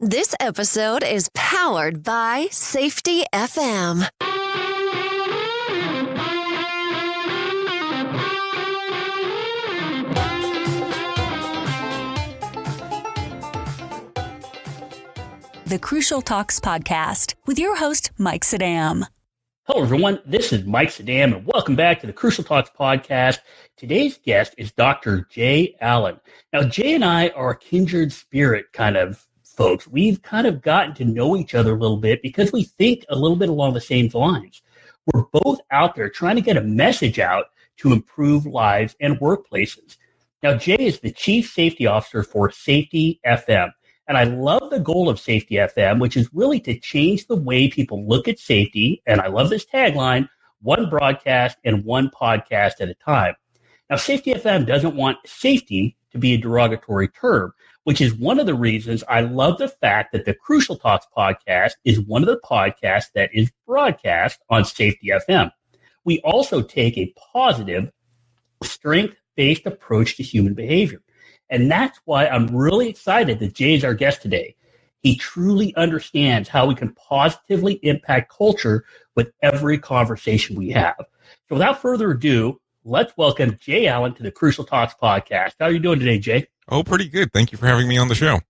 This episode is powered by Safety FM. The Crucial Talks podcast with your host, Mike Sedam. Hello, everyone. This is Mike Sedam, and welcome back to the Crucial Talks podcast. Today's guest is Dr. Jay Allen. Now, Jay and I are kindred spirit kind of folks. We've kind of gotten to know each other a little bit because we think a little bit along the same lines. We're both out there trying to get a message out to improve lives and workplaces. Now, Jay is the Chief Safety Officer for Safety FM. And I love the goal of Safety FM, which is really to change the way people look at safety. And I love this tagline, one broadcast and one podcast at a time. Now, Safety FM doesn't want safety to be a derogatory term, which is one of the reasons I love the fact that the Crucial Talks podcast is one of the podcasts that is broadcast on Safety FM. We also take a positive, strength-based approach to human behavior. And that's why I'm really excited that Jay is our guest today. He truly understands how we can positively impact culture with every conversation we have. So without further ado, let's welcome Jay Allen to the Crucial Talks podcast. How are you doing today, Jay? Oh, pretty good. Thank you for having me on the show.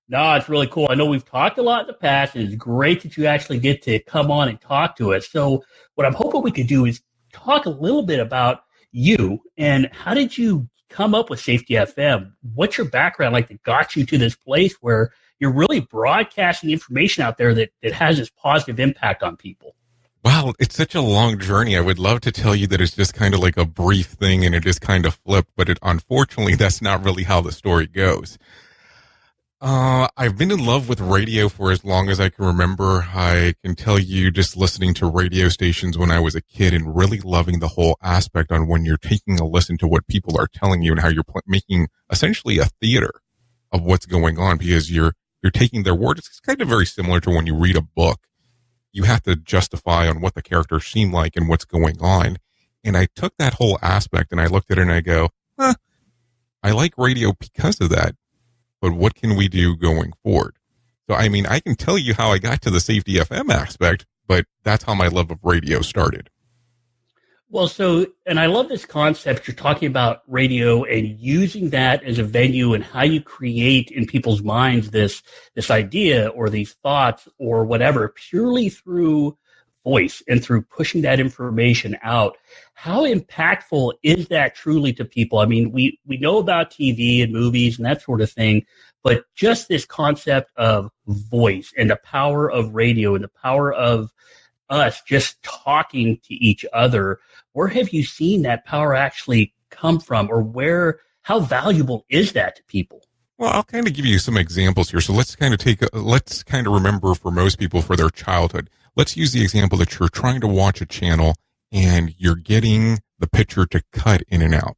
No, it's really cool. I know we've talked a lot in the past, and it's great that you actually get to come on and talk to us. So what I'm hoping we could do is talk a little bit about you and how did you come up with Safety FM? What's your background like that got you to this place where you're really broadcasting information out there that has this positive impact on people? Wow, it's such a long journey. I would love to tell you that it's just kind of like a brief thing and it just kind of flipped, but unfortunately, that's not really how the story goes. I've been in love with radio for as long as I can remember. I can tell you just listening to radio stations when I was a kid and really loving the whole aspect on when you're taking a listen to what people are telling you and how you're making essentially a theater of what's going on because you're taking their word. It's kind of very similar to when you read a book. You have to justify on what the characters seem like and what's going on. And I took that whole aspect and I looked at it and I go, I like radio because of that. But what can we do going forward? So, I mean, I can tell you how I got to the Safety FM aspect, but that's how my love of radio started. Well, and I love this concept. You're talking about radio and using that as a venue and how you create in people's minds this idea or these thoughts or whatever, purely through voice and through pushing that information out. How impactful is that truly to people? I mean, we know about TV and movies and that sort of thing, but just this concept of voice and the power of radio and the power of us just talking to each other, where have you seen that power actually come from, or how valuable is that to people? Well, I'll kind of give you some examples here. So let's kind of remember for most people for their childhood. Let's use the example that you're trying to watch a channel and you're getting the picture to cut in and out.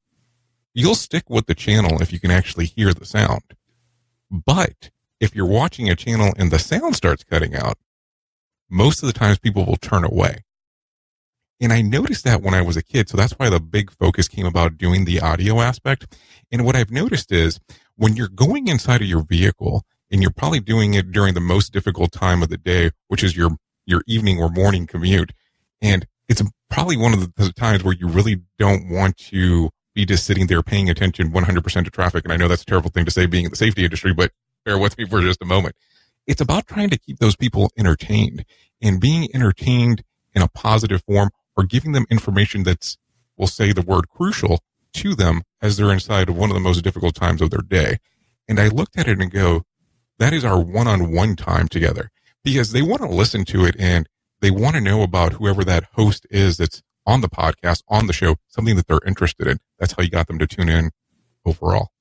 You'll stick with the channel if you can actually hear the sound. But if you're watching a channel and the sound starts cutting out, most of the times people will turn away. And I noticed that when I was a kid. So that's why the big focus came about doing the audio aspect. And what I've noticed is when you're going inside of your vehicle and you're probably doing it during the most difficult time of the day, which is your evening or morning commute. And it's probably one of the times where you really don't want to be just sitting there paying attention 100% to traffic. And I know that's a terrible thing to say being in the safety industry, but bear with me for just a moment. It's about trying to keep those people entertained and being entertained in a positive form or giving them information that's, we'll say the word crucial to them as they're inside of one of the most difficult times of their day. And I looked at it and go, that is our one-on-one time together. Because they want to listen to it and they want to know about whoever that host is that's on the podcast, on the show, something that they're interested in. That's how you got them to tune in overall.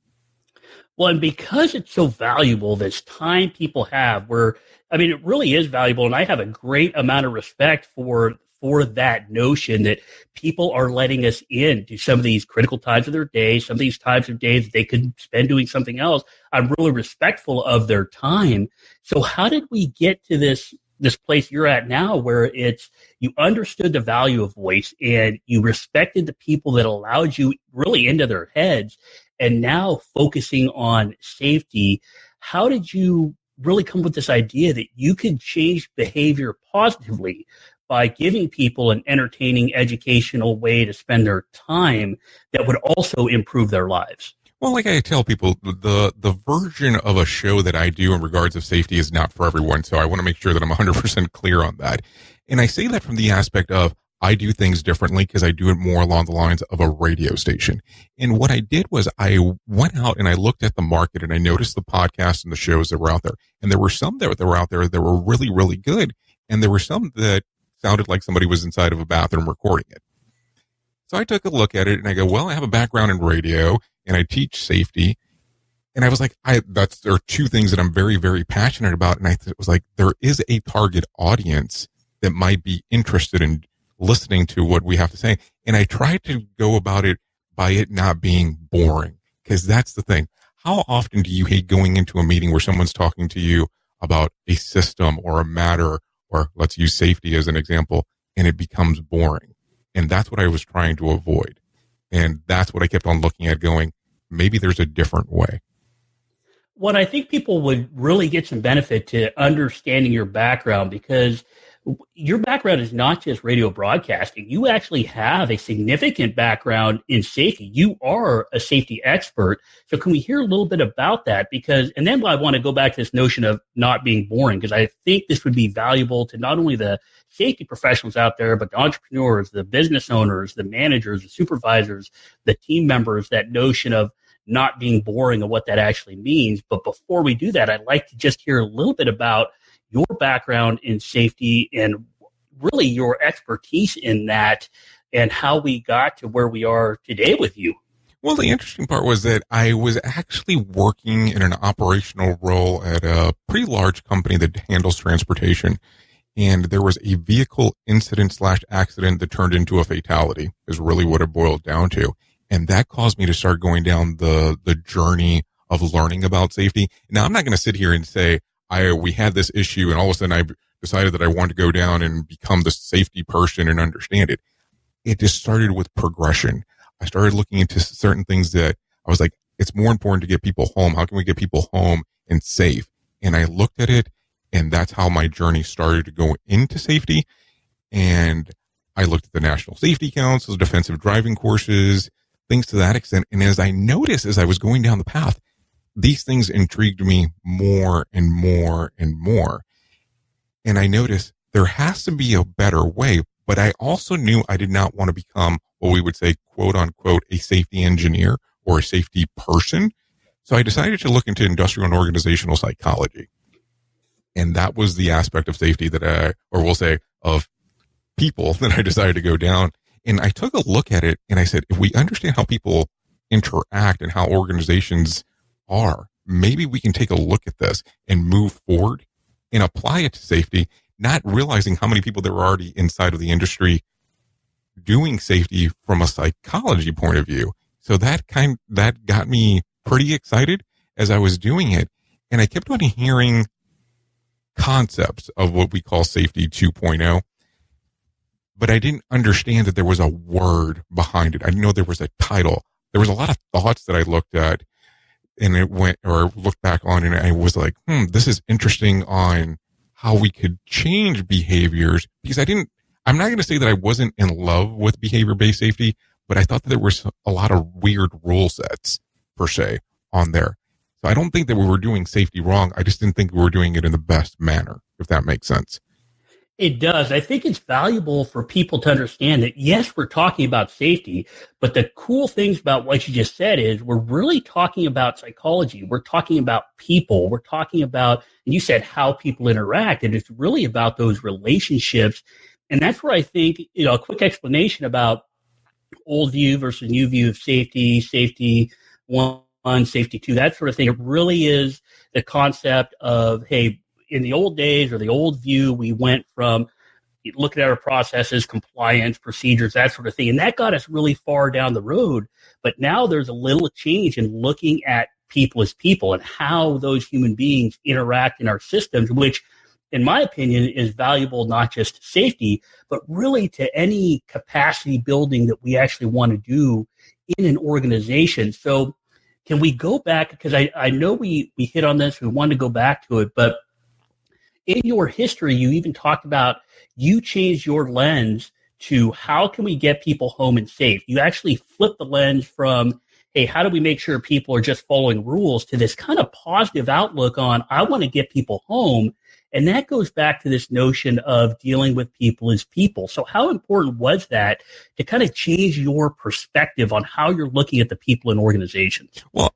Well, and because it's so valuable, this time people have it really is valuable. And I have a great amount of respect for that notion that people are letting us into some of these critical times of their day, some of these times of day that they could spend doing something else. I'm really respectful of their time. So how did we get to this place you're at now where it's you understood the value of voice and you respected the people that allowed you really into their heads, and now focusing on safety? How did you really come with this idea that you can change behavior positively by giving people an entertaining, educational way to spend their time that would also improve their lives. Well, like I tell people, the version of a show that I do in regards of safety is not for everyone. So I want to make sure that I'm 100% clear on that. And I say that from the aspect of I do things differently because I do it more along the lines of a radio station. And what I did was I went out and I looked at the market and I noticed the podcasts and the shows that were out there. And there were some that were out there that were really, really good. And there were some that sounded like somebody was inside of a bathroom recording it. So I took a look at it and I go, well, I have a background in radio and I teach safety. And I was like, there are two things that I'm very, very passionate about. And I was like, there is a target audience that might be interested in listening to what we have to say. And I tried to go about it by it not being boring, because that's the thing. How often do you hate going into a meeting where someone's talking to you about a system or a matter, or let's use safety as an example, and it becomes boring? And that's what I was trying to avoid. And that's what I kept on looking at going, maybe there's a different way. What I think people would really get some benefit to understanding your background, because your background is not just radio broadcasting. You actually have a significant background in safety. You are a safety expert. So can we hear a little bit about that? Because, and then I want to go back to this notion of not being boring, because I think this would be valuable to not only the safety professionals out there, but the entrepreneurs, the business owners, the managers, the supervisors, the team members, that notion of not being boring and what that actually means. But before we do that, I'd like to just hear a little bit about your background in safety and really your expertise in that and how we got to where we are today with you. Well, the interesting part was that I was actually working in an operational role at a pretty large company that handles transportation. And there was a vehicle incident / accident that turned into a fatality is really what it boiled down to. And that caused me to start going down the journey of learning about safety. Now, I'm not going to sit here and say, we had this issue and all of a sudden I decided that I wanted to go down and become the safety person and understand it. It just started with progression. I started looking into certain things that I was like, it's more important to get people home. How can we get people home and safe? And I looked at it, and that's how my journey started to go into safety. And I looked at the National Safety Council's defensive driving courses, things to that extent. And as I noticed, as I was going down the path, these things intrigued me more and more and more. And I noticed there has to be a better way, but I also knew I did not want to become what we would say, quote unquote, a safety engineer or a safety person. So I decided to look into industrial and organizational psychology. And that was the aspect of safety that of people that I decided to go down. And I took a look at it and I said, if we understand how people interact and how organizations are, maybe we can take a look at this and move forward and apply it to safety, not realizing how many people there were already inside of the industry doing safety from a psychology point of view. So that got me pretty excited as I was doing it. And I kept on hearing concepts of what we call safety 2.0, but I didn't understand that there was a word behind it. I didn't know there was a title. There was a lot of thoughts that I looked at and looked back on, and I was like, this is interesting on how we could change behaviors, because I'm not going to say that I wasn't in love with behavior-based safety, but I thought that there was a lot of weird rule sets per se on there. So I don't think that we were doing safety wrong. I just didn't think we were doing it in the best manner, if that makes sense. It does. I think it's valuable for people to understand that, yes, we're talking about safety, but the cool things about what you just said is we're really talking about psychology. We're talking about people. We're talking about, and you said how people interact, and it's really about those relationships. And that's where I think, a quick explanation about old view versus new view of safety, safety one, safety two, that sort of thing. It really is the concept of, hey, in the old days or the old view, we went from looking at our processes, compliance, procedures, that sort of thing. And that got us really far down the road. But now there's a little change in looking at people as people and how those human beings interact in our systems, which, in my opinion, is valuable not just to safety, but really to any capacity building that we actually want to do in an organization. So can we go back? Because I know we hit on this, we wanted to go back to it, but in your history, you even talked about you changed your lens to how can we get people home and safe. You actually flipped the lens from, hey, how do we make sure people are just following rules, to this kind of positive outlook on, I want to get people home. And that goes back to this notion of dealing with people as people. So how important was that to kind of change your perspective on how you're looking at the people in organizations? Well,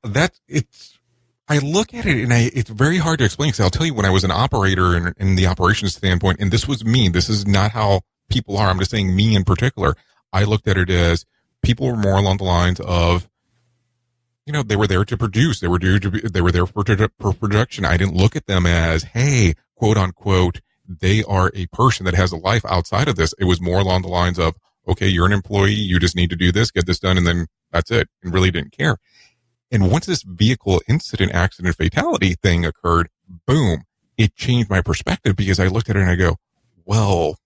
I look at it and it's very hard to explain, because I'll tell you, when I was an operator in the operations standpoint, and this was me, this is not how people are, I'm just saying me in particular, I looked at it as people were more along the lines of, they were there to produce. They were there for production. I didn't look at them as, hey, quote unquote, they are a person that has a life outside of this. It was more along the lines of, okay, you're an employee. You just need to do this, get this done, and then that's it. And really didn't care. And once this vehicle incident, accident, fatality thing occurred, boom, it changed my perspective, because I looked at it and I go, well,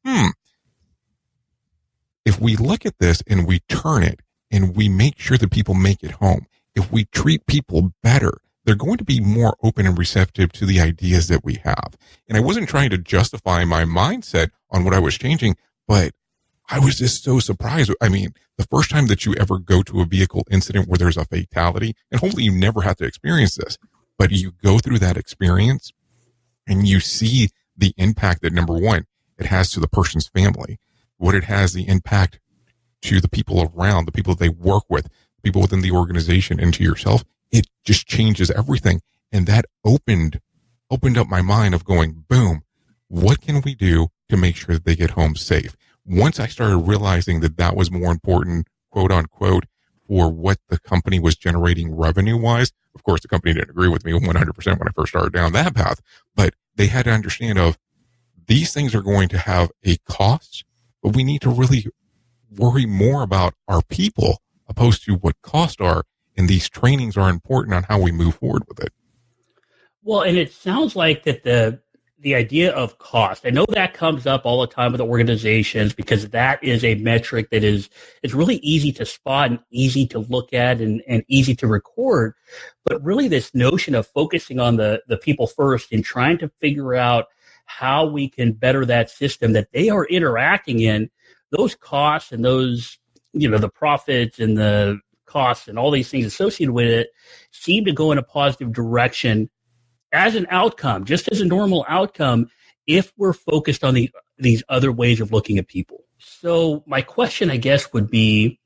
if we look at this and we turn it and we make sure that people make it home, if we treat people better, they're going to be more open and receptive to the ideas that we have. And I wasn't trying to justify my mindset on what I was changing, but I was just so surprised. I mean, the first time that you ever go to a vehicle incident where there's a fatality, and hopefully you never have to experience this, but you go through that experience and you see the impact that, number one, it has to the person's family, what it has the impact to the people around, the people they work with, people within the organization, and to yourself. It just changes everything. And that opened up my mind of going, boom, what can we do to make sure that they get home safe? Once I started realizing that that was more important, quote unquote, for what the company was generating revenue wise. Of course, the company didn't agree with me 100% when I first started down that path, but they had to understand of, these things are going to have a cost, but we need to really worry more about our people opposed to what costs are. And these trainings are important on how we move forward with it. Well, and it sounds like that the idea of cost, I know that comes up all the time with organizations, because that is a metric that it's really easy to spot and easy to look at and easy to record. But really this notion of focusing on the people first and trying to figure out how we can better that system that they are interacting in, those costs and those, the profits and the costs and all these things associated with it seem to go in a positive direction as an outcome, just as a normal outcome, if we're focused on these other ways of looking at people. So my question, I guess, would be,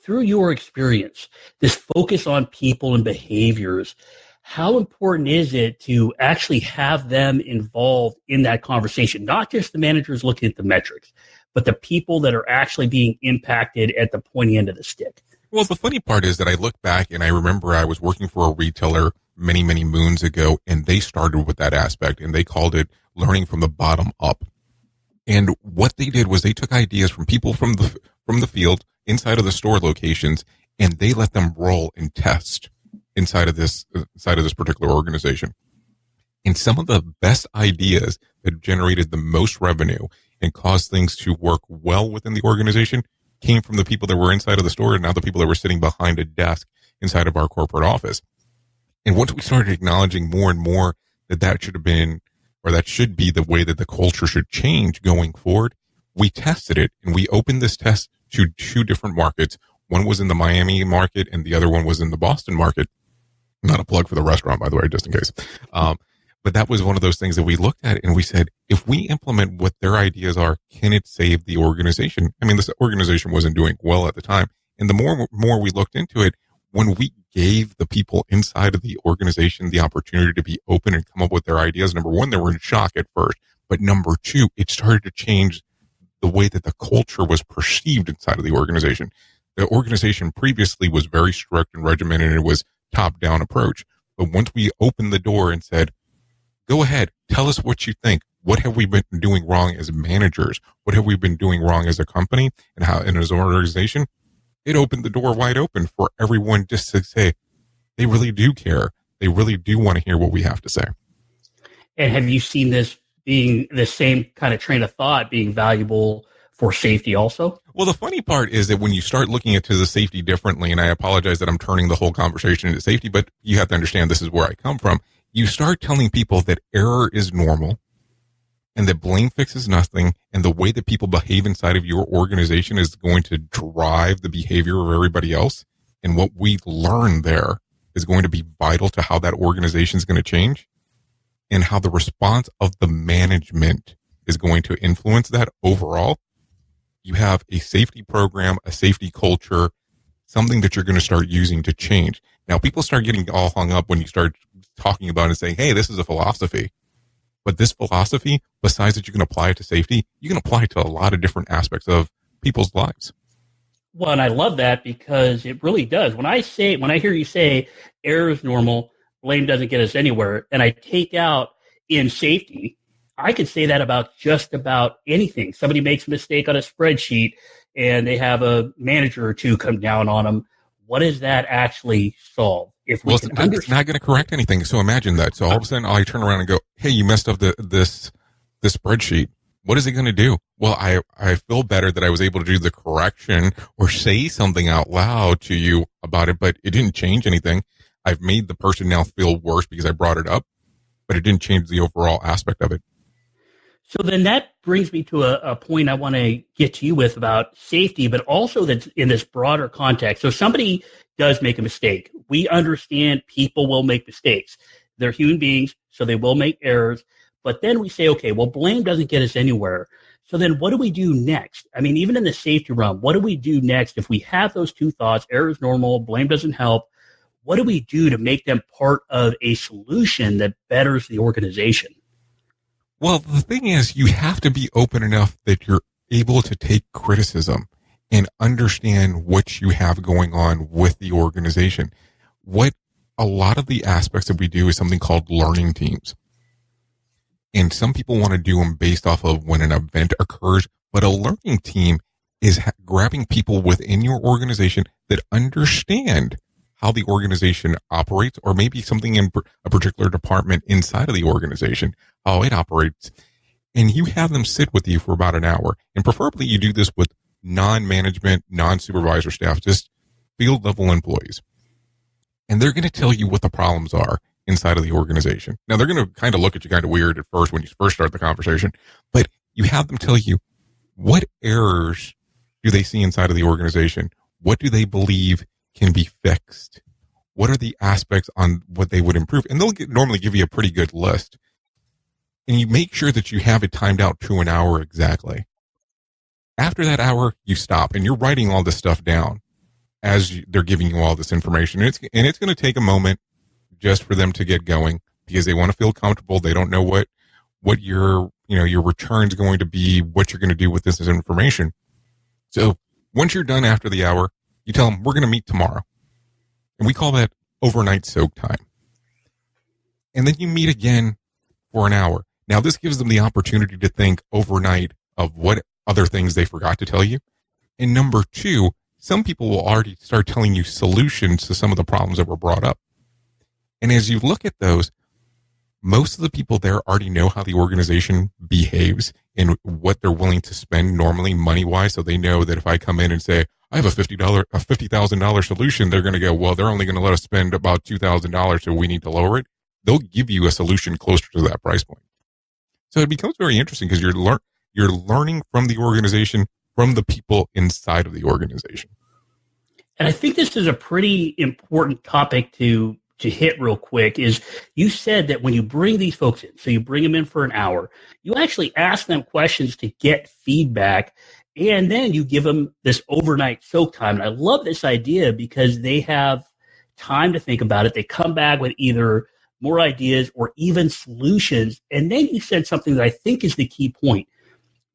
through your experience, this focus on people and behaviors, how important is it to actually have them involved in that conversation? Not just the managers looking at the metrics, but the people that are actually being impacted at the pointy end of the stick. Well, the funny part is that I look back and I remember I was working for a retailer many, many moons ago, and they started with that aspect, and they called it learning from the bottom up. And what they did was they took ideas from people from the field inside of the store locations, and they let them roll and test inside of this particular organization. And some of the best ideas that generated the most revenue and caused things to work well within the organization came from the people that were inside of the store, and now the people that were sitting behind a desk inside of our corporate office. And once we started acknowledging more and more that should have been, or that should be the way that the culture should change going forward, we tested it, and we opened this test to 2 different markets. One was in the Miami market and the other one was in the Boston market. Not a plug for the restaurant, by the way, just in case. But that was one of those things that we looked at and we said, if we implement what their ideas are, can it save the organization? I mean, this organization wasn't doing well at the time. And the more we looked into it, when we gave the people inside of the organization the opportunity to be open and come up with their ideas, number one, they were in shock at first. But number two, it started to change the way that the culture was perceived inside of the organization. The organization previously was very strict and regimented, and it was top-down approach. But once we opened the door and said, go ahead, tell us what you think. What have we been doing wrong as managers? What have we been doing wrong as a company and as an organization? It opened the door wide open for everyone just to say, they really do care. They really do want to hear what we have to say. And have you seen this being the same kind of train of thought being valuable for safety also? Well, the funny part is that when you start looking into the safety differently, and I apologize that I'm turning the whole conversation into safety, but you have to understand this is where I come from. You start telling people that error is normal and that blame fixes nothing, and the way that people behave inside of your organization is going to drive the behavior of everybody else. And what we learn there is going to be vital to how that organization is going to change and how the response of the management is going to influence that overall. You have a safety program, a safety culture, something that you're going to start using to change. Now, people start getting all hung up when you start talking about it and saying, hey, this is a philosophy. But this philosophy, besides that you can apply it to safety, you can apply it to a lot of different aspects of people's lives. Well, and I love that because it really does. When I hear you say error is normal, blame doesn't get us anywhere, and I take out in safety, I could say that about just about anything. Somebody makes a mistake on a spreadsheet and they have a manager or two come down on them. What does that actually solve? If we can it's not going to correct anything. So imagine that. So all of a sudden I turn around and go, hey, you messed up this spreadsheet. What is it going to do? Well, I feel better that I was able to do the correction or say something out loud to you about it, but it didn't change anything. I've made the person now feel worse because I brought it up, but it didn't change the overall aspect of it. So then that brings me to a point I want to get to you with about safety, but also that's in this broader context. So somebody does make a mistake. We understand people will make mistakes. They're human beings, so they will make errors. But then we say, okay, well, blame doesn't get us anywhere. So then what do we do next? I mean, even in the safety realm, what do we do next if we have those two thoughts, error is normal, blame doesn't help? What do we do to make them part of a solution that betters the organization? Well, the thing is, you have to be open enough that you're able to take criticism and understand what you have going on with the organization. What a lot of the aspects that we do is something called learning teams. And some people want to do them based off of when an event occurs, but a learning team is grabbing people within your organization that understand how the organization operates, or maybe something in a particular department inside of the organization, how it operates. And you have them sit with you for about an hour. And preferably you do this with non-management, non-supervisor staff, just field level employees. And they're going to tell you what the problems are inside of the organization. Now, they're going to kind of look at you kind of weird at first when you first start the conversation, but you have them tell you what errors do they see inside of the organization? What do they believe can be fixed? What are the aspects on what they would improve? And they'll normally give you a pretty good list. And you make sure that you have it timed out to an hour exactly. After that hour, you stop and you're writing all this stuff down as they're giving you all this information. And it's going to take a moment just for them to get going because they want to feel comfortable. They don't know what your return's going to be, what you're going to do with this information. So once you're done after the hour, you tell them, we're going to meet tomorrow. And we call that overnight soak time. And then you meet again for an hour. Now, this gives them the opportunity to think overnight of what other things they forgot to tell you. And number two, some people will already start telling you solutions to some of the problems that were brought up. And as you look at those, most of the people there already know how the organization behaves and what they're willing to spend normally money-wise. So they know that if I come in and say, I have a $50,000 solution, they're going to go, well, they're only going to let us spend about $2,000, so we need to lower it. They'll give you a solution closer to that price point. So it becomes very interesting because you're learning from the organization, from the people inside of the organization. And I think this is a pretty important topic to hit real quick is you said that when you bring these folks in, so you bring them in for an hour, you actually ask them questions to get feedback, and then you give them this overnight soak time. And I love this idea because they have time to think about it. They come back with either more ideas or even solutions. And then you said something that I think is the key point.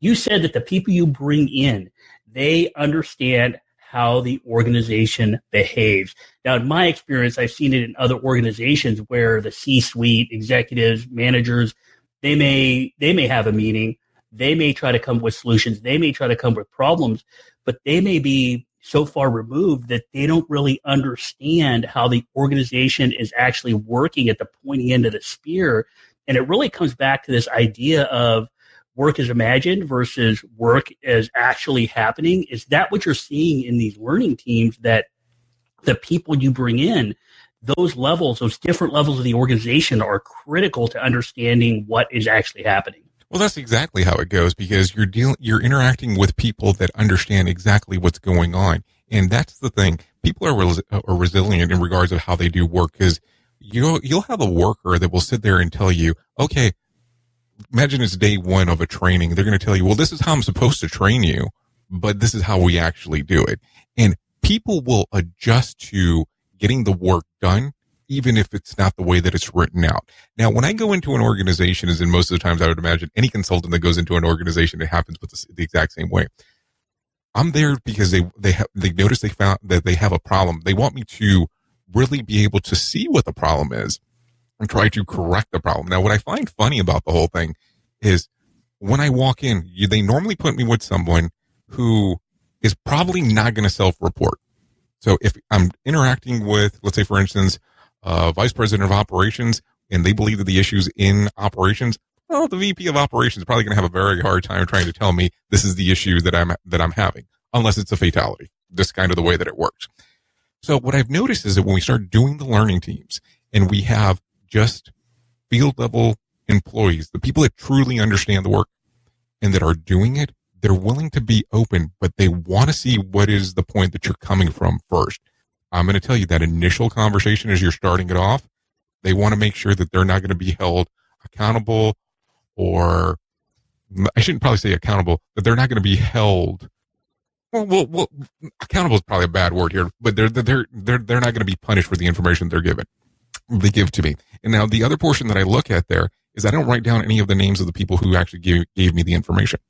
You said that the people you bring in, they understand how the organization behaves. Now, in my experience, I've seen it in other organizations where the C-suite, executives, managers, they may have a meeting. They may try to come up with solutions. They may try to come up with problems, but they may be so far removed that they don't really understand how the organization is actually working at the pointy end of the spear. And it really comes back to this idea of work is imagined versus work is actually happening? Is that what you're seeing in these learning teams, that the people you bring in, those levels, those different levels of the organization are critical to understanding what is actually happening? Well, that's exactly how it goes, because you're interacting with people that understand exactly what's going on. And that's the thing. People are resilient in regards of how they do work, because you'll have a worker that will sit there and tell you, okay, imagine it's day one of a training. They're going to tell you, well, this is how I'm supposed to train you, but this is how we actually do it. And people will adjust to getting the work done, even if it's not the way that it's written out. Now, when I go into an organization, as in most of the times I would imagine any consultant that goes into an organization, it happens with the exact same way. I'm there because they notice they found that they have a problem. They want me to really be able to see what the problem is and try to correct the problem. Now, what I find funny about the whole thing is when I walk in, they normally put me with someone who is probably not going to self-report. So if I'm interacting with, let's say, for instance, vice president of operations, and they believe that the issue's in operations, well, the VP of operations is probably going to have a very hard time trying to tell me this is the issue that I'm having, unless it's a fatality. That's kind of the way that it works. So what I've noticed is that when we start doing the learning teams and we have just field level employees, the people that truly understand the work and that are doing it, they're willing to be open, but they want to see what is the point that you're coming from first. I'm going to tell you that initial conversation as you're starting it off, they want to make sure that they're not going to be held accountable, or I shouldn't probably say accountable, that they're not going to be held. Well, accountable is probably a bad word here, but they're not going to be punished for the information they give to me. And now the other portion that I look at there is I don't write down any of the names of the people who actually gave me the information.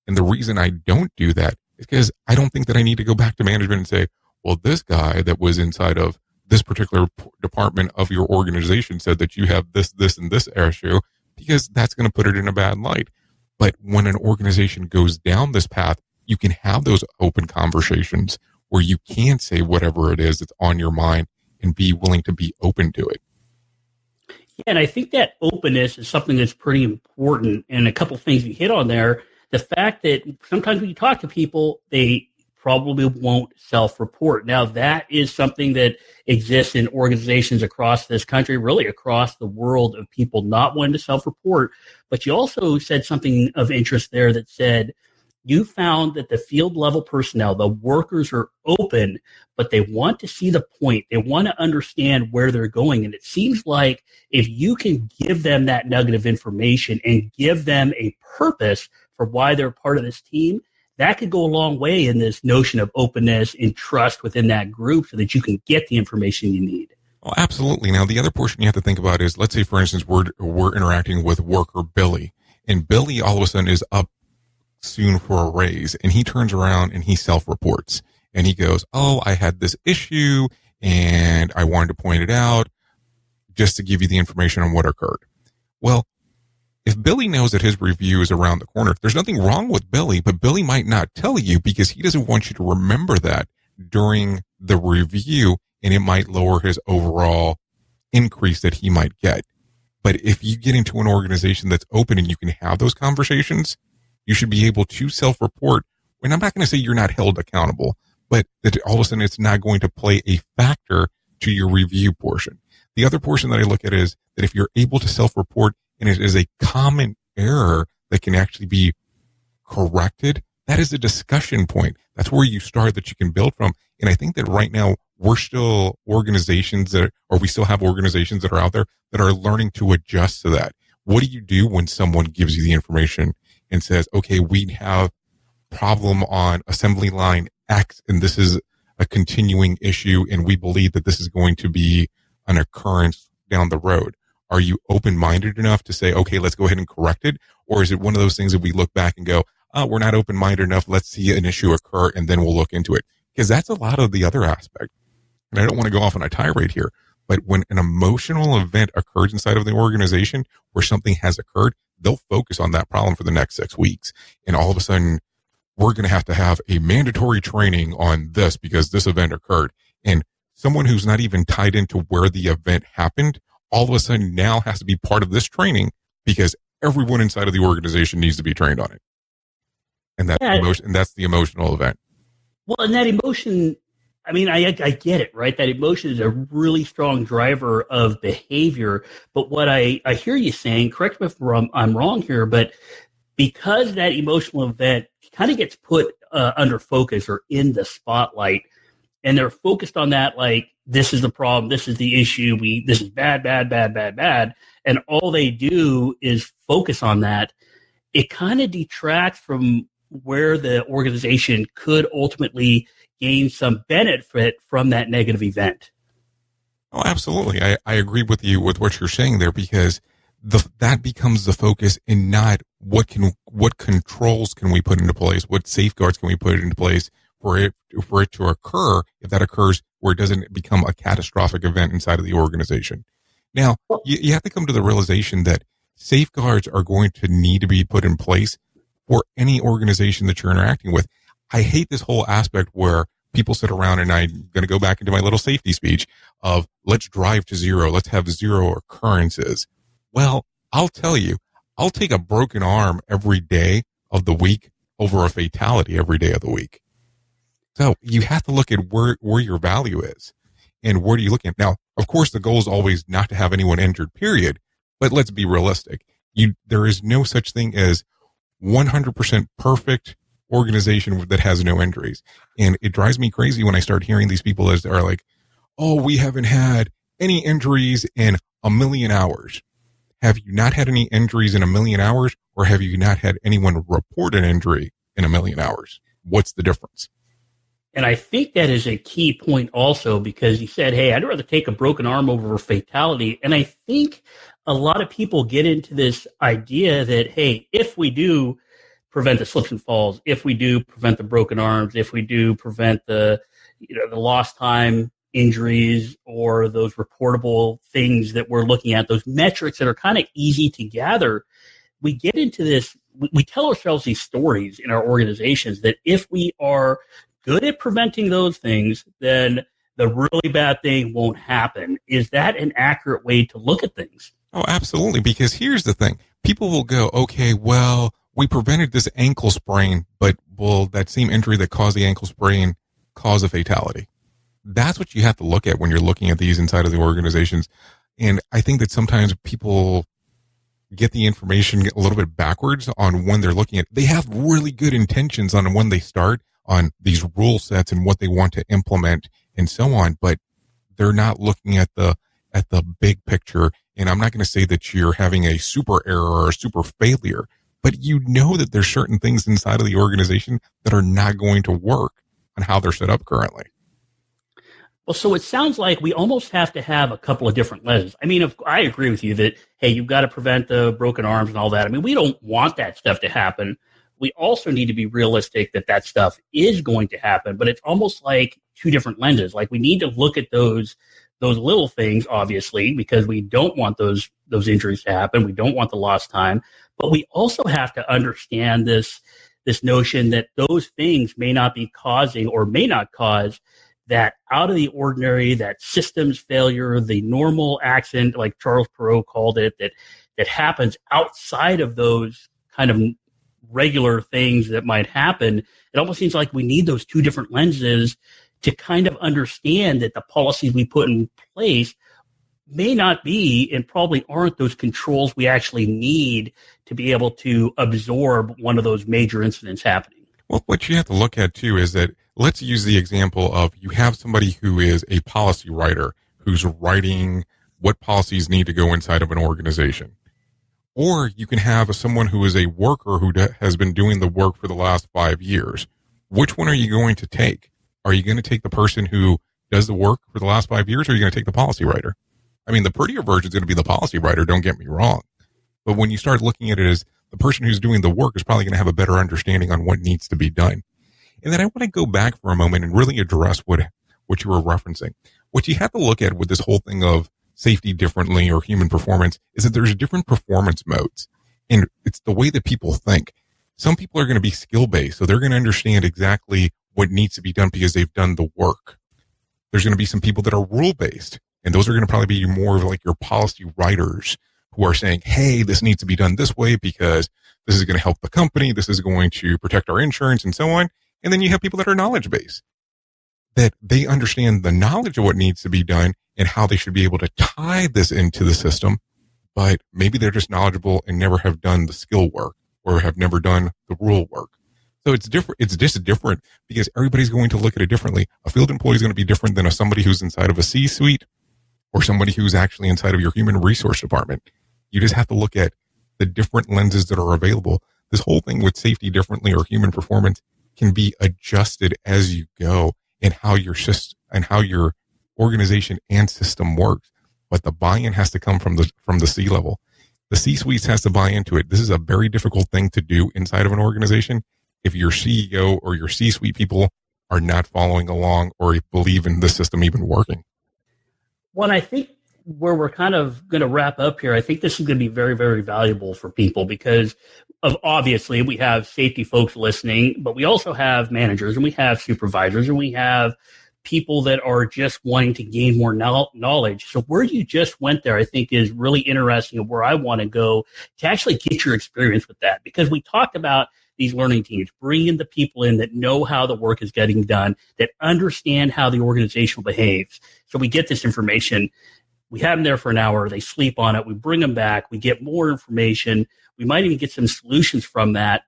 And the reason I don't do that is because I don't think that I need to go back to management and say, well, this guy that was inside of this particular department of your organization said that you have this, and this issue, because that's going to put it in a bad light. But when an organization goes down this path, you can have those open conversations where you can say whatever it is that's on your mind and be willing to be open to it. Yeah, and I think that openness is something that's pretty important. And a couple of things you hit on there, the fact that sometimes when you talk to people, they probably won't self-report. Now, that is something that exists in organizations across this country, really across the world, of people not wanting to self-report. But you also said something of interest there that said you found that the field level personnel, the workers, are open, but they want to see the point. They want to understand where they're going. And it seems like if you can give them that nugget of information and give them a purpose for why they're part of this team, that could go a long way in this notion of openness and trust within that group so that you can get the information you need. Well, absolutely. Now, the other portion you have to think about is, let's say, for instance, we're interacting with worker Billy, and Billy all of a sudden is up soon for a raise, and he turns around and he self-reports, and he goes, oh, I had this issue and I wanted to point it out just to give you the information on what occurred. Well, if Billy knows that his review is around the corner, there's nothing wrong with Billy, but Billy might not tell you because he doesn't want you to remember that during the review, and it might lower his overall increase that he might get. But if you get into an organization that's open and you can have those conversations, you should be able to self-report. And I'm not going to say you're not held accountable, but that all of a sudden it's not going to play a factor to your review portion. The other portion that I look at is that if you're able to self-report and it is a common error that can actually be corrected, that is a discussion point. That's where you start, that you can build from. And I think that right now we still have organizations that are out there that are learning to adjust to that. What do you do when someone gives you the information and says, okay, we have problem on assembly line X, and this is a continuing issue, and we believe that this is going to be an occurrence down the road? Are you open-minded enough to say, okay, let's go ahead and correct it? Or is it one of those things that we look back and go, oh, we're not open-minded enough, let's see an issue occur, and then we'll look into it? Because that's a lot of the other aspect. And I don't want to go off on a tirade here, but when an emotional event occurs inside of the organization where something has occurred, they'll focus on that problem for the next 6 weeks. And all of a sudden, we're going to have a mandatory training on this because this event occurred. And someone who's not even tied into where the event happened, all of a sudden now has to be part of this training because everyone inside of the organization needs to be trained on it. And that's emotion, and that's the emotional event. Well, and that emotion, I mean, I get it, right? That emotion is a really strong driver of behavior. But what I hear you saying, correct me if I'm wrong here, but because that emotional event kind of gets put under focus or in the spotlight, and they're focused on that, like, this is the problem, this is the issue, this is bad, bad, bad, bad, bad, and all they do is focus on that, it kind of detracts from where the organization could ultimately gain some benefit from that negative event. Oh, absolutely. I agree with you with what you're saying there, because that becomes the focus, and not what controls can we put into place, what safeguards can we put into place for it to occur, if that occurs, where it doesn't become a catastrophic event inside of the organization. Now, you have to come to the realization that safeguards are going to need to be put in place for any organization that you're interacting with. I hate this whole aspect where people sit around, and I'm going to go back into my little safety speech of, let's drive to zero. Let's have zero occurrences. Well, I'll tell you, I'll take a broken arm every day of the week over a fatality every day of the week. So you have to look at where your value is, and where do you look at. Now, of course, the goal is always not to have anyone injured, period. But let's be realistic. There is no such thing as 100% perfect organization that has no injuries. And it drives me crazy when I start hearing these people as are like, oh, we haven't had any injuries in 1,000,000 hours. Have you not had any injuries in 1,000,000 hours, or have you not had anyone report an injury in 1,000,000 hours? What's the difference? And I think that is a key point also, because you said, hey, I'd rather take a broken arm over a fatality. And I think a lot of people get into this idea that, hey, if we do prevent the slips and falls, if we do prevent the broken arms, if we do prevent the lost time injuries, or those reportable things that we're looking at, those metrics that are kind of easy to gather, we get into this, we tell ourselves these stories in our organizations that if we are good at preventing those things, then the really bad thing won't happen. Is that an accurate way to look at things? Oh, absolutely. Because here's the thing. People will go, okay, well, we prevented this ankle sprain, but will that same injury that caused the ankle sprain cause a fatality? That's what you have to look at when you're looking at these inside of the organizations. And I think that sometimes people get the information a little bit backwards on when they're looking at. They have really good intentions on when they start on these rule sets and what they want to implement and so on, but they're not looking at the big picture. And I'm not going to say that you're having a super error or a super failure, but you know that there's certain things inside of the organization that are not going to work on how they're set up currently. Well, so it sounds like we almost have to have a couple of different lenses. I mean, I agree with you that, hey, you've got to prevent the broken arms and all that. I mean, we don't want that stuff to happen. We also need to be realistic that stuff is going to happen, but it's almost like two different lenses. Like, we need to look at those little things, obviously, because we don't want those injuries to happen. We don't want the lost time, but we also have to understand this notion that those things may not be causing, or may not cause, that out of the ordinary, that systems failure, the normal accident, like Charles Perrault called it, that happens outside of those kind of regular things that might happen. It almost seems like we need those two different lenses to kind of understand that the policies we put in place may not be, and probably aren't, those controls we actually need to be able to absorb one of those major incidents happening. Well, what you have to look at too is that, let's use the example of, you have somebody who is a policy writer who's writing what policies need to go inside of an organization. Or you can have someone who is a worker who has been doing the work for the last 5 years. Which one are you going to take? Are you going to take the person who does the work for the last 5 years, or are you going to take the policy writer? I mean, the prettier version is going to be the policy writer, don't get me wrong. But when you start looking at it as the person who's doing the work is probably going to have a better understanding on what needs to be done. And then I want to go back for a moment and really address what you were referencing. What you have to look at with this whole thing of safety differently, or human performance, is that there's different performance modes. And it's the way that people think. Some people are going to be skill-based, so they're going to understand exactly what needs to be done because they've done the work. There's going to be some people that are rule-based, and those are going to probably be more of like your policy writers who are saying, hey, this needs to be done this way because this is going to help the company. This is going to protect our insurance and so on. And then you have people that are knowledge based, that they understand the knowledge of what needs to be done and how they should be able to tie this into the system. But maybe they're just knowledgeable and never have done the skill work or have never done the rule work. So it's different. It's just different because everybody's going to look at it differently. A field employee is going to be different than somebody who's inside of a C-suite or somebody who's actually inside of your human resource department. You just have to look at the different lenses that are available. This whole thing with safety differently or human performance can be adjusted as you go and how your organization and system works. But the buy-in has to come from the C level. The C-suite has to buy into it. This is a very difficult thing to do inside of an organization if your CEO or your C-suite people are not following along or believe in the system even working. Well, I think where we're kind of going to wrap up here, I think this is going to be very, very valuable for people because of obviously we have safety folks listening, but we also have managers and we have supervisors and we have people that are just wanting to gain more knowledge. So where you just went there, I think is really interesting and where I want to go to actually get your experience with that. Because we talked about these learning teams, bringing the people in that know how the work is getting done, that understand how the organization behaves. So we get this information. We have them there for an hour. They sleep on it. We bring them back. We get more information. We might even get some solutions from that.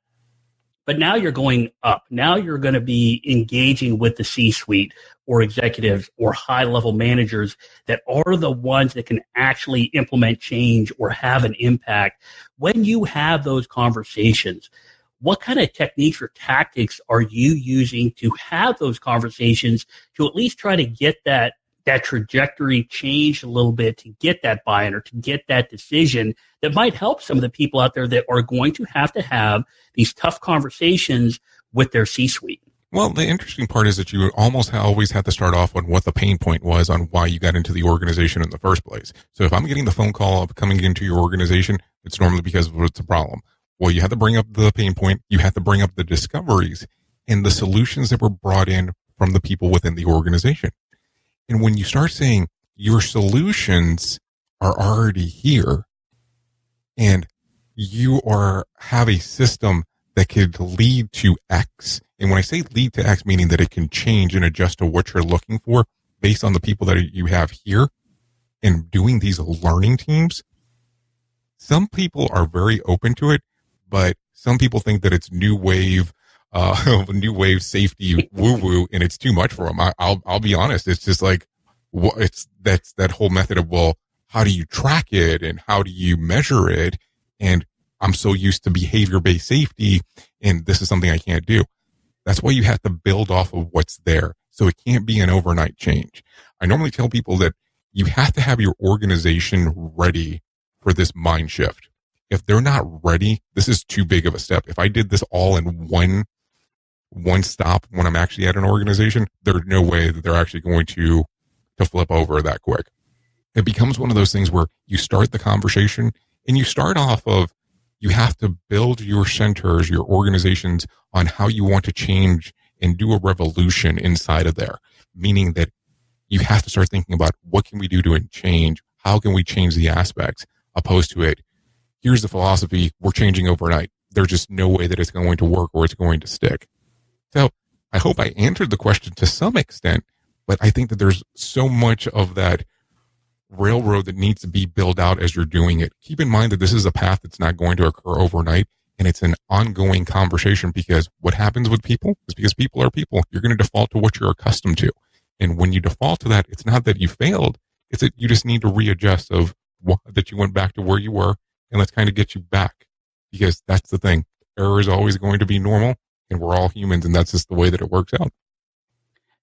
But now you're going up. Now you're going to be engaging with the C-suite or executives or high-level managers that are the ones that can actually implement change or have an impact. When you have those conversations, what kind of techniques or tactics are you using to have those conversations to at least try to get that trajectory changed a little bit, to get that buy-in or to get that decision that might help some of the people out there that are going to have these tough conversations with their C-suite? Well, the interesting part is that you almost always have to start off on what the pain point was on why you got into the organization in the first place. So if I'm getting the phone call of coming into your organization, it's normally because of what's the problem. Well, you have to bring up the pain point. You have to bring up the discoveries and the solutions that were brought in from the people within the organization. And when you start saying your solutions are already here and you have a system that could lead to X. And when I say lead to X, meaning that it can change and adjust to what you're looking for based on the people that you have here and doing these learning teams. Some people are very open to it, but some people think that it's new wave safety woo woo, and it's too much for them. I'll be honest. It's just like, that's that whole method of, well, how do you track it and how do you measure it? And I'm so used to behavior-based safety, and this is something I can't do. That's why you have to build off of what's there. So it can't be an overnight change. I normally tell people that you have to have your organization ready for this mind shift. If they're not ready, this is too big of a step. If I did this all in one stop when I'm actually at an organization, there's no way that they're actually going to flip over that quick. It becomes one of those things where you start the conversation and you start off of, you have to build your centers, your organizations on how you want to change and do a revolution inside of there. Meaning that you have to start thinking about what can we do to change? How can we change the aspects opposed to it? Here's the philosophy. We're changing overnight. There's just no way that it's going to work or it's going to stick. So I hope I answered the question to some extent, but I think that there's so much of that railroad that needs to be built out as you're doing it. Keep in mind that this is a path that's not going to occur overnight, and it's an ongoing conversation, because what happens with people is, because people are people, you're going to default to what you're accustomed to. And when you default to that, it's not that you failed, it's that you just need to readjust that you went back to where you were, and let's kind of get you back, because that's the thing. Error is always going to be normal, and we're all humans, and that's just the way that it works out.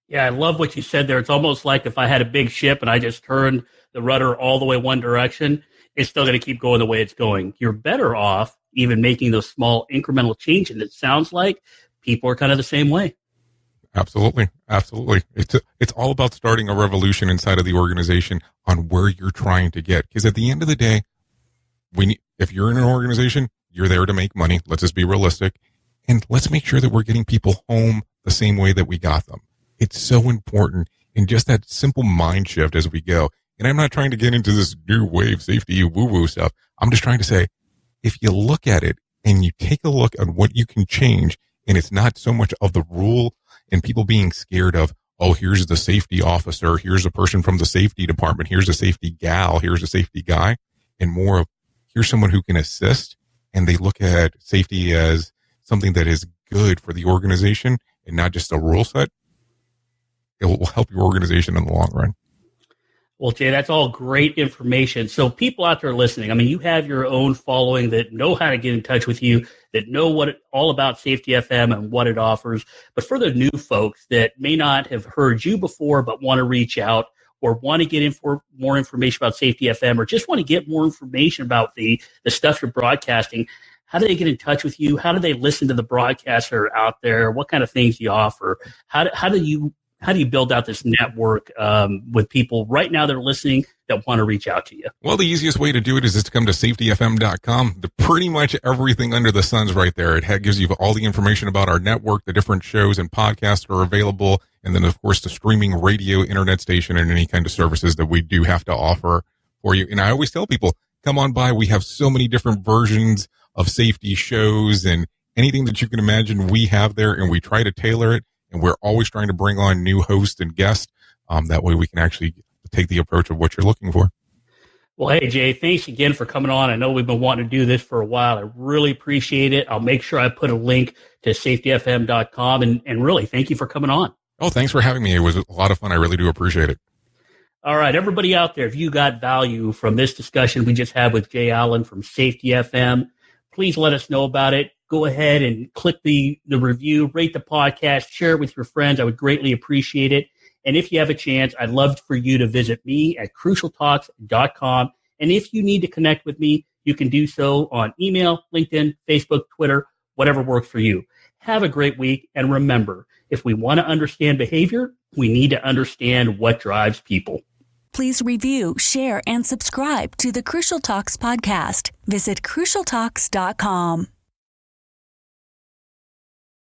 Yeah, I love what you said there. It's almost like if I had a big ship and I just turned the rudder all the way one direction, it's still going to keep going the way it's going. You're better off even making those small incremental changes. And it sounds like people are kind of the same way. Absolutely. Absolutely. It's all about starting a revolution inside of the organization on where you're trying to get. Because at the end of the day, if you're in an organization, you're there to make money. Let's just be realistic. And let's make sure that we're getting people home the same way that we got them. It's so important. And just that simple mind shift as we go. And I'm not trying to get into this new wave safety woo-woo stuff. I'm just trying to say, if you look at it and you take a look at what you can change, and it's not so much of the rule and people being scared of, oh, here's the safety officer, here's a person from the safety department, here's a safety gal, here's a safety guy, and more of, here's someone who can assist. And they look at safety as something that is good for the organization and not just a rule set. It will help your organization in the long run. Well, Jay, that's all great information. So people out there listening, I mean, you have your own following that know how to get in touch with you, that know all about Safety FM and what it offers. But for the new folks that may not have heard you before but want to reach out or want to get more information about Safety FM or just want to get more information about the stuff you're broadcasting, how do they get in touch with you? How do they listen to the broadcaster out there? What kind of things do you offer? How do you build out this network with people right now that are listening that want to reach out to you? Well, the easiest way to do it is just to come to safetyfm.com. Pretty much everything under the sun's right there. It gives you all the information about our network, the different shows and podcasts that are available, and then, of course, the streaming radio, internet station, and any kind of services that we do have to offer for you. And I always tell people, come on by. We have so many different versions of safety shows, and anything that you can imagine we have there, and we try to tailor it. And we're always trying to bring on new hosts and guests. That way we can actually take the approach of what you're looking for. Well, hey, Jay, thanks again for coming on. I know we've been wanting to do this for a while. I really appreciate it. I'll make sure I put a link to safetyfm.com. And really, thank you for coming on. Oh, thanks for having me. It was a lot of fun. I really do appreciate it. All right, everybody out there, if you got value from this discussion we just had with Jay Allen from Safety FM, please let us know about it. Go ahead and click the review, rate the podcast, share it with your friends. I would greatly appreciate it. And if you have a chance, I'd love for you to visit me at crucialtalks.com. And if you need to connect with me, you can do so on email, LinkedIn, Facebook, Twitter, whatever works for you. Have a great week. And remember, if we want to understand behavior, we need to understand what drives people. Please review, share, and subscribe to the Crucial Talks podcast. Visit crucialtalks.com.